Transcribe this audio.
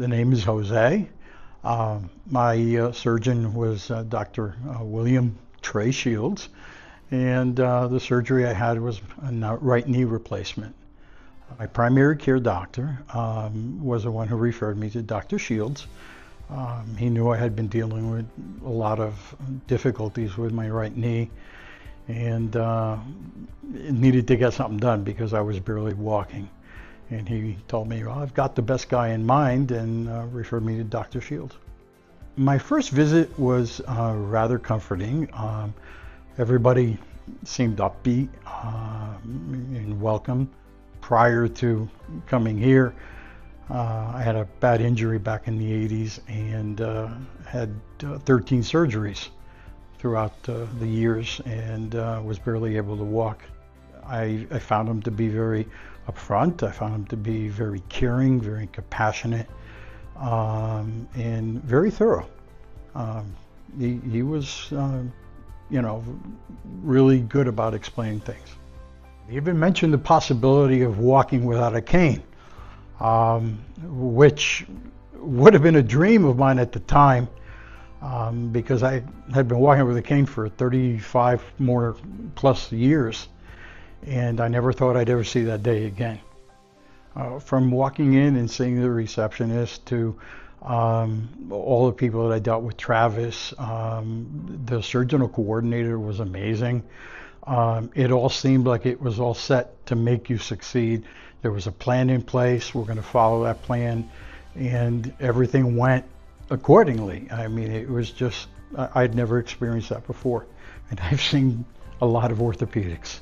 The name is Jose. My surgeon was Dr. William Trey Shields, and the surgery I had was a right knee replacement. My primary care doctor was the one who referred me to Dr. Shields. He knew I had been dealing with a lot of difficulties with my right knee, and needed to get something done because I was barely walking. And he told me, well, I've got the best guy in mind, and referred me to Dr. Shields. My first visit was rather comforting. Everybody seemed upbeat and welcome. Prior to coming here, I had a bad injury back in the 80s and had 13 surgeries throughout the years, and was barely able to walk. I found him to be very upfront. I found him to be very caring, very compassionate, and very thorough. He was, really good about explaining things. He even mentioned the possibility of walking without a cane, which would have been a dream of mine at the time, because I had been walking with a cane for 35 more plus years, and I never thought I'd ever see that day again. From walking in and seeing the receptionist to all the people that I dealt with, Travis, the surgical coordinator was amazing. It all seemed like it was all set to make you succeed. There was a plan in place. We're going to follow that plan, and everything went accordingly. I mean, it was just, I'd never experienced that before, and I've seen a lot of orthopedics.